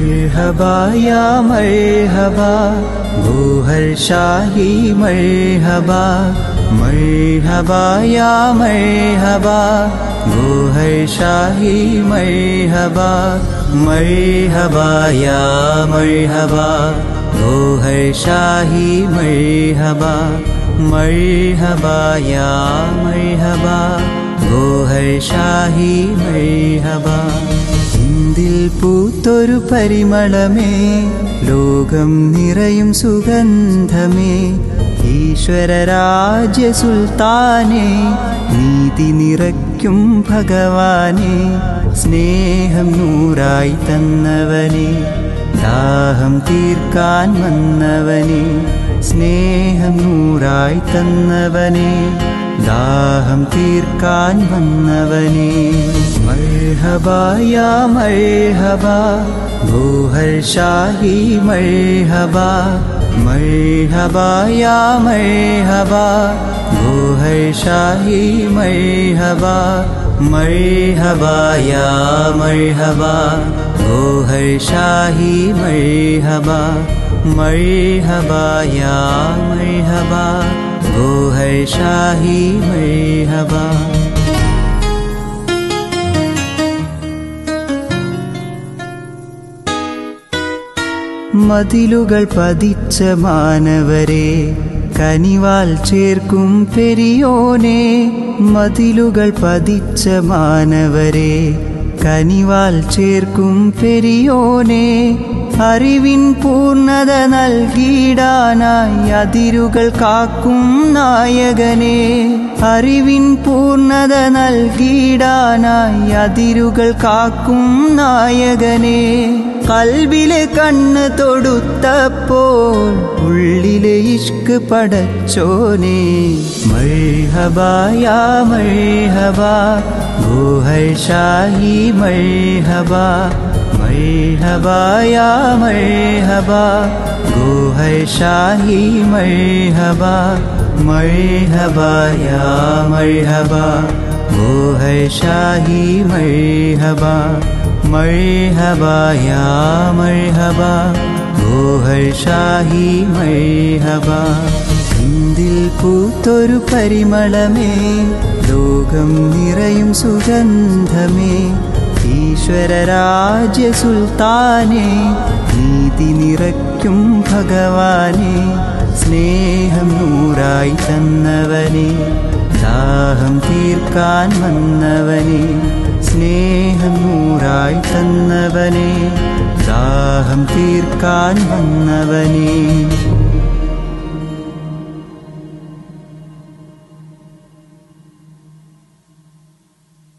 मरहबा या मरहबा गोहर शाही मरहबा मरहबा या मरहबा गोहर शाही मरहबा मरहबा या मरहबा गोहर शाही मरहबा मरहबा या मरहबा गोहर शाही मरहबा ഇന്ദിൽ പൂത്തൊരു പരിമളമേ ലോകം നിറയും സുഗന്ധമേ ഈശ്വരരാജ്യ സുൽത്താനേ നീതി നിറയ്ക്കും ഭഗവാനേ സ്നേഹം നൂറായി തന്നവനേ ദാഹം തീർക്കാൻ വന്നവനേ സ്നേഹം നൂറായി തന്നവനേ ദാഹം തീർക്കാൻ വന്നവനേ മർഹബാ യാ മർഹബാ ഗോഹർ ഷാഹി മർഹബാ മർഹബാ യാ മർഹബാ ഗോഹർ ഷാഹി മർഹബാ മർഹബാ യാ മർഹബാ ഗോഹർ ഷാഹി മർഹബാ മർഹബാ യാ മർഹബാ गोहर शाही मरहबा മതിലുകൾ പതിച്ച മാനവരെ കനിവാൽ ചേർക്കും പെരിയോനെ മതിലുകൾ പതിച്ച മാനവരെ കനിവാൽ ചേർക്കും പെരിയോനെ അറിവിൻ പൂർണ്ണത നൽകിടാനായി അതിരുകൾ കാക്കും നായകനെ അറിവിൻ പൂർണ്ണത നൽകിടാനായി അതിരുകൾ കാക്കും നായകനെ കൽബിലെ കണ്ണ് തൊടുത്തപ്പോൾ ഉള്ളിലെ ഇഷ്ക് പടച്ചോനെ മർഹബാ യാ മർഹബാ ഗോഹർ ഷാഹി മർഹബാ മർഹബാ യാ മർഹബാ ഗോഹർ ഷാഹി മർഹബാ മർഹബാ യാ മർഹബാ ഗോഹർ ഷാഹി മർഹബാ മർഹബാ യാ മർഹബാ ഗോഹർ ഷാഹി മർഹബാ ഇന്ദിൽ പൂത്തൊരു പരിമളമേ ലോകം നിറയും സുഗന്ധമേ ഈശ്വരരാജ്യ സുൽത്താനേ നീതി നിറയ്ക്കും ഭഗവാനേ സ്നേഹം നൂറായി തന്നവനേ ദാഹം തീർക്കാൻ വന്നവനേ സ്നേഹം നൂറായി തന്നവനേ ദാഹം തീർക്കാൻ വന്നവനേ